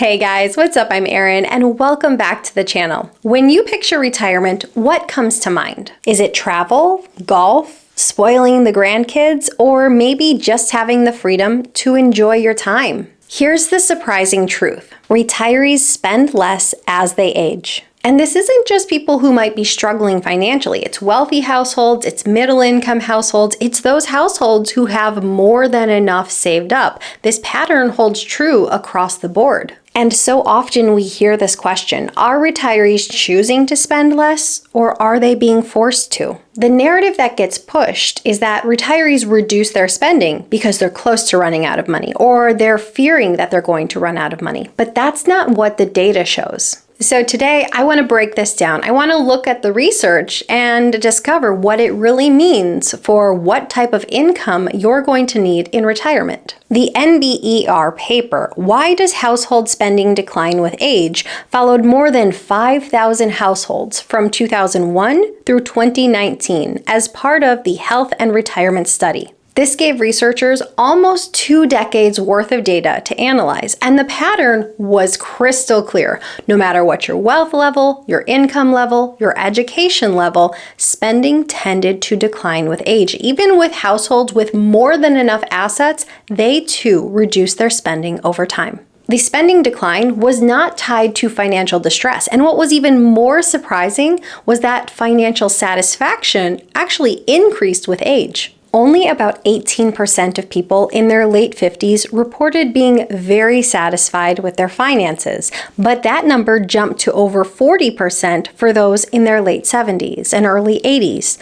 Hey guys, what's up? I'm Erin and welcome back to the channel. When you picture retirement, what comes to mind? Is it travel, golf, spoiling the grandkids, or maybe just having the freedom to enjoy your time? Here's the surprising truth. Retirees spend less as they age. And this isn't just people who might be struggling financially. It's wealthy households, it's middle-income households, it's those households who have more than enough saved up. This pattern holds true across the board. And so often we hear this question, are retirees choosing to spend less, or are they being forced to? The narrative that gets pushed is that retirees reduce their spending because they're close to running out of money, or they're fearing that they're going to run out of money. But that's not what the data shows. So today, I want to break this down. I want to look at the research and discover what it really means for what type of income you're going to need in retirement. The NBER paper, Why Does Household Spending Decline with Age?, followed more than 5,000 households from 2001 through 2019 as part of the Health and Retirement Study. This gave researchers almost 2 decades worth of data to analyze, and the pattern was crystal clear. No matter what your wealth level, your income level, your education level, spending tended to decline with age. Even with households with more than enough assets, they too reduced their spending over time. The spending decline was not tied to financial distress, and what was even more surprising was that financial satisfaction actually increased with age. Only about 18% of people in their late 50s reported being very satisfied with their finances, but that number jumped to over 40% for those in their late 70s and early 80s.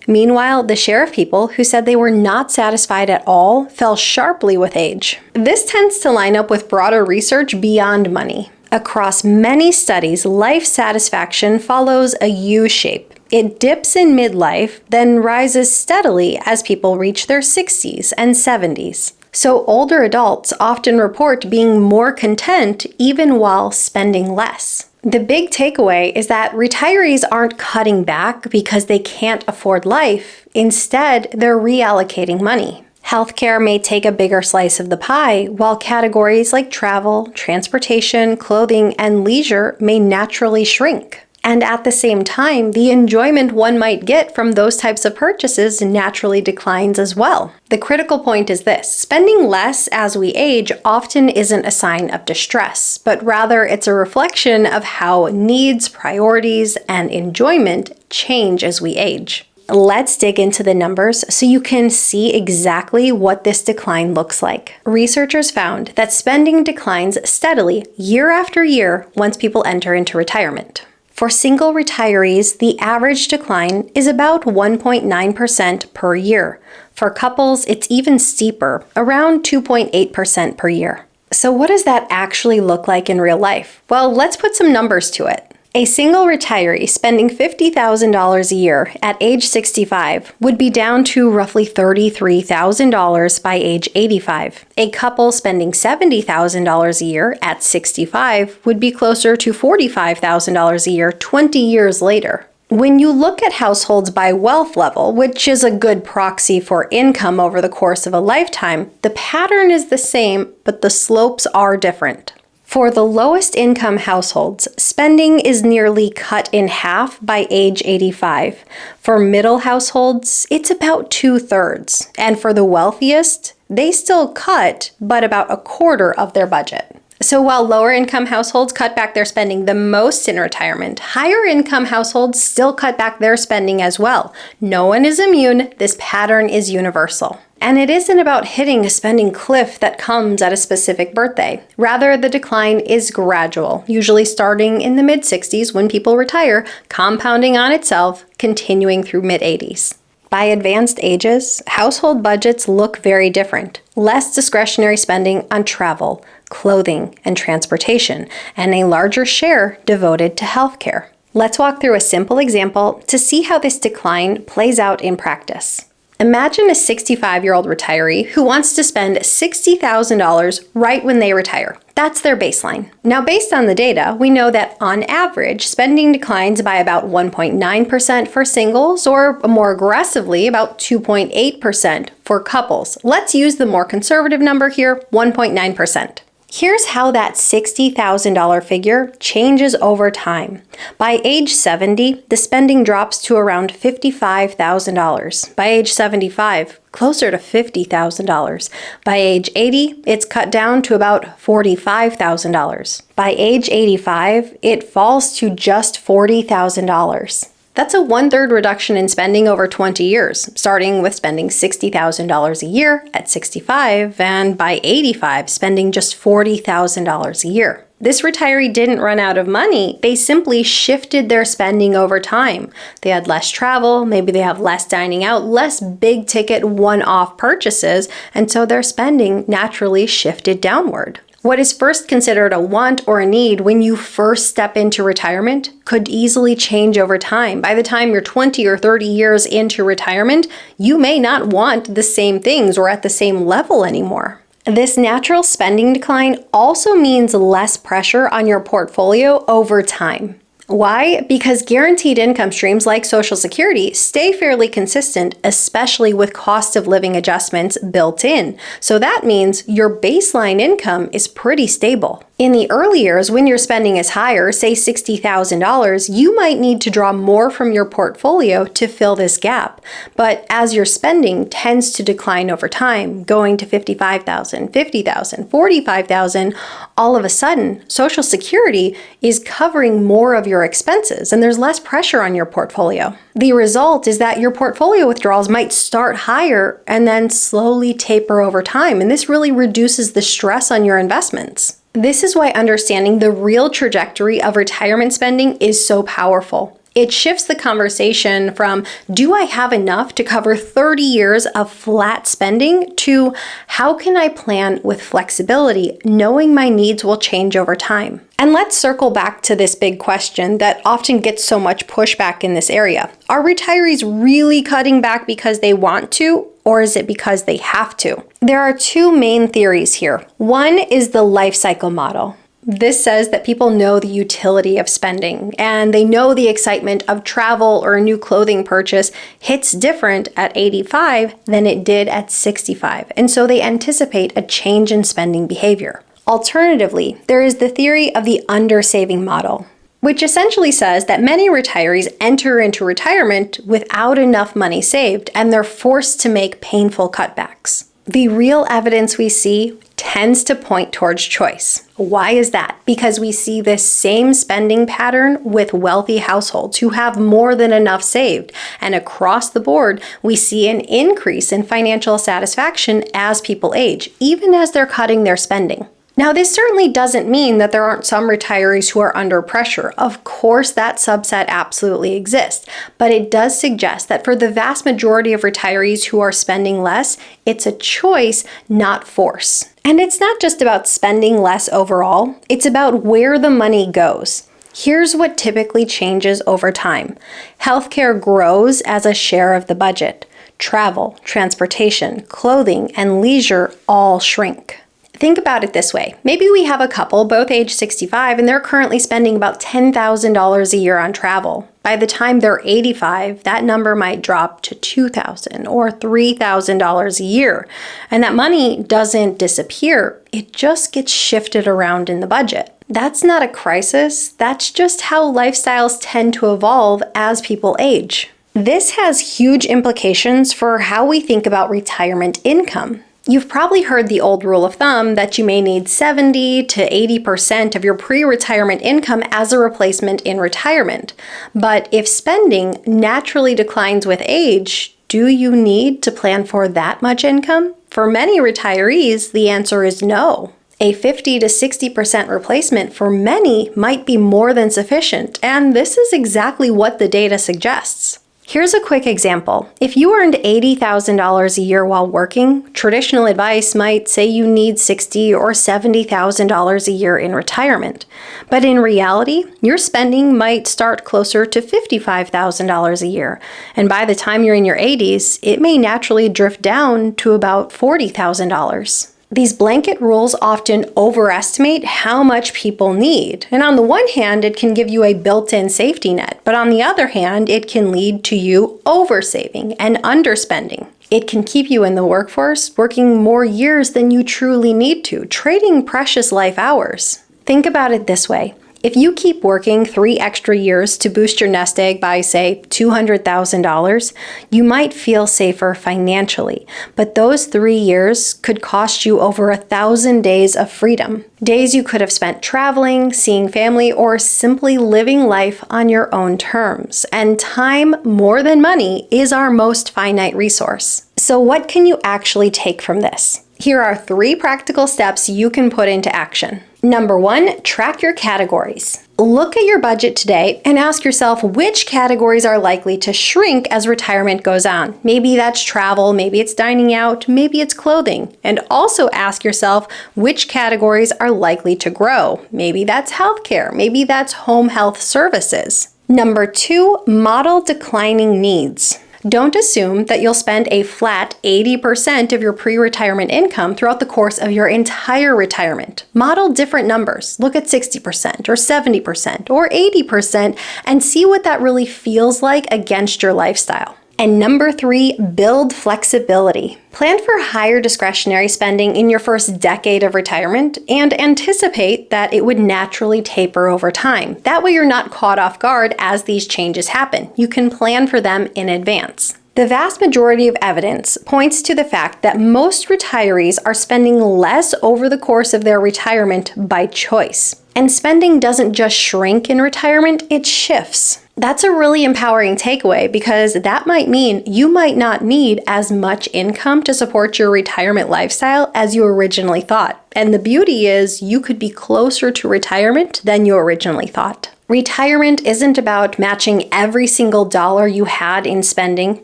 Meanwhile, the share of people who said they were not satisfied at all fell sharply with age. This tends to line up with broader research beyond money. Across many studies, life satisfaction follows a U-shape. It dips in midlife, then rises steadily as people reach their 60s and 70s. So older adults often report being more content even while spending less. The big takeaway is that retirees aren't cutting back because they can't afford life. Instead, they're reallocating money. Healthcare may take a bigger slice of the pie, while categories like travel, transportation, clothing, and leisure may naturally shrink. And at the same time, the enjoyment one might get from those types of purchases naturally declines as well. The critical point is this: spending less as we age often isn't a sign of distress, but rather it's a reflection of how needs, priorities, and enjoyment change as we age. Let's dig into the numbers so you can see exactly what this decline looks like. Researchers found that spending declines steadily year after year once people enter into retirement. For single retirees, the average decline is about 1.9% per year. For couples, it's even steeper, around 2.8% per year. So what does that actually look like in real life? Well, let's put some numbers to it. A single retiree spending $50,000 a year at age 65 would be down to roughly $33,000 by age 85. A couple spending $70,000 a year at 65 would be closer to $45,000 a year 20 years later. When you look at households by wealth level, which is a good proxy for income over the course of a lifetime, the pattern is the same, but the slopes are different. For the lowest income households, spending is nearly cut in half by age 85. For middle households, it's about 2/3. And for the wealthiest, they still cut, but about a quarter of their budget. So while lower income households cut back their spending the most in retirement, higher income households still cut back their spending as well. No one is immune. This pattern is universal. And it isn't about hitting a spending cliff that comes at a specific birthday. Rather, the decline is gradual, usually starting in the mid-60s when people retire, compounding on itself, continuing through mid-80s. By advanced ages, household budgets look very different. Less discretionary spending on travel, clothing, and transportation, and a larger share devoted to healthcare. Let's walk through a simple example to see how this decline plays out in practice. Imagine a 65-year-old retiree who wants to spend $60,000 right when they retire. That's their baseline. Now, based on the data, we know that on average, spending declines by about 1.9% for singles, or more aggressively, about 2.8% for couples. Let's use the more conservative number here, 1.9%. Here's how that $60,000 figure changes over time. By age 70, the spending drops to around $55,000. By age 75, closer to $50,000. By age 80, it's cut down to about $45,000. By age 85, it falls to just $40,000. That's a 1/3 reduction in spending over 20 years, starting with spending $60,000 a year at 65, and by 85, spending just $40,000 a year. This retiree didn't run out of money, they simply shifted their spending over time. They had less travel, maybe they have less dining out, less big ticket one-off purchases, and so their spending naturally shifted downward. What is first considered a want or a need when you first step into retirement could easily change over time. By the time you're 20 or 30 years into retirement, you may not want the same things or at the same level anymore. This natural spending decline also means less pressure on your portfolio over time. Why? Because guaranteed income streams like Social Security stay fairly consistent, especially with cost of living adjustments built in. So that means your baseline income is pretty stable. In the early years, when your spending is higher, say $60,000, you might need to draw more from your portfolio to fill this gap. But as your spending tends to decline over time, going to $55,000, $50,000, $45,000, all of a sudden, Social Security is covering more of your expenses and there's less pressure on your portfolio. The result is that your portfolio withdrawals might start higher and then slowly taper over time, and this really reduces the stress on your investments. This is why understanding the real trajectory of retirement spending is so powerful. It shifts the conversation from, do I have enough to cover 30 years of flat spending, to how can I plan with flexibility, knowing my needs will change over time? And let's circle back to this big question that often gets so much pushback in this area. Are retirees really cutting back because they want to, or is it because they have to? There are two main theories here. One is the life cycle model. This says that people know the utility of spending and they know the excitement of travel or a new clothing purchase hits different at 85 than it did at 65, and so they anticipate a change in spending behavior. Alternatively, there is the theory of the undersaving model, which essentially says that many retirees enter into retirement without enough money saved and they're forced to make painful cutbacks. The real evidence we see tends to point towards choice. Why is that? Because we see this same spending pattern with wealthy households who have more than enough saved. And across the board, we see an increase in financial satisfaction as people age, even as they're cutting their spending. Now, this certainly doesn't mean that there aren't some retirees who are under pressure. Of course, that subset absolutely exists, but it does suggest that for the vast majority of retirees who are spending less, it's a choice, not force. And it's not just about spending less overall, it's about where the money goes. Here's what typically changes over time. Healthcare grows as a share of the budget. Travel, transportation, clothing, and leisure all shrink. Think about it this way. Maybe we have a couple, both age 65, and they're currently spending about $10,000 a year on travel. By the time they're 85, that number might drop to $2,000 or $3,000 a year. And that money doesn't disappear, it just gets shifted around in the budget. That's not a crisis, that's just how lifestyles tend to evolve as people age. This has huge implications for how we think about retirement income. You've probably heard the old rule of thumb that you may need 70 to 80% of your pre-retirement income as a replacement in retirement. But if spending naturally declines with age, do you need to plan for that much income? For many retirees, the answer is no. A 50 to 60% replacement for many might be more than sufficient, and this is exactly what the data suggests. Here's a quick example. If you earned $80,000 a year while working, traditional advice might say you need $60,000 or $70,000 a year in retirement. But in reality, your spending might start closer to $55,000 a year. And by the time you're in your 80s, it may naturally drift down to about $40,000. These blanket rules often overestimate how much people need. And on the one hand, it can give you a built-in safety net, but on the other hand, it can lead to you oversaving and underspending. It can keep you in the workforce, working more years than you truly need to, trading precious life hours. Think about it this way. If you keep working 3 extra years to boost your nest egg by, say, $200,000, you might feel safer financially, but those 3 years could cost you over 1,000 days of freedom. Days you could have spent traveling, seeing family, or simply living life on your own terms. And time, more than money, is our most finite resource. So what can you actually take from this? Here are 3 practical steps you can put into action. Number 1, track your categories. Look at your budget today and ask yourself which categories are likely to shrink as retirement goes on. Maybe that's travel, maybe it's dining out, maybe it's clothing. And also ask yourself which categories are likely to grow. Maybe that's healthcare, maybe that's home health services. Number 2, model declining needs. Don't assume that you'll spend a flat 80% of your pre-retirement income throughout the course of your entire retirement. Model different numbers. Look at 60% or 70% or 80% and see what that really feels like against your lifestyle. And number 3, build flexibility. Plan for higher discretionary spending in your first decade of retirement and anticipate that it would naturally taper over time. That way you're not caught off guard as these changes happen. You can plan for them in advance. The vast majority of evidence points to the fact that most retirees are spending less over the course of their retirement by choice. And spending doesn't just shrink in retirement, it shifts. That's a really empowering takeaway because that might mean you might not need as much income to support your retirement lifestyle as you originally thought. And the beauty is you could be closer to retirement than you originally thought. Retirement isn't about matching every single dollar you had in spending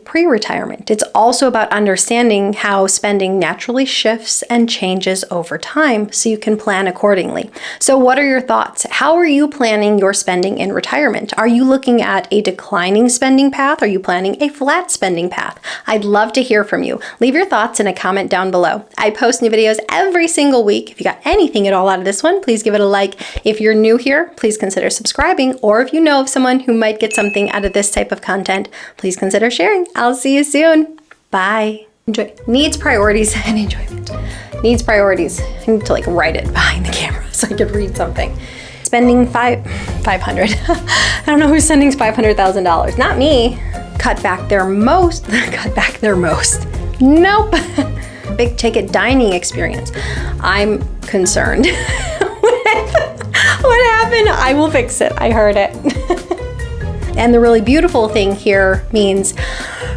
pre-retirement. It's also about understanding how spending naturally shifts and changes over time so you can plan accordingly. So what are your thoughts? How are you planning your spending in retirement? Are you looking at a declining spending path? Are you planning a flat spending path? I'd love to hear from you. Leave your thoughts in a comment down below. I post new videos every single week. If you got anything at all out of this one, please give it a like. If you're new here, please consider subscribing. Or if you know of someone who might get something out of this type of content, please consider sharing. I'll see you soon. Bye. Enjoy. Needs, priorities, and enjoyment. Needs, priorities. I need to write it behind the camera so I could read something. Spending 500. I don't know who's sending $500,000. Not me. Cut back their most. Nope. Big ticket dining experience. I'm concerned. What happened? I will fix it. I heard it. And the really beautiful thing here means,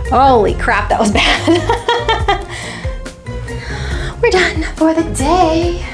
holy crap, that was bad. We're done for the day.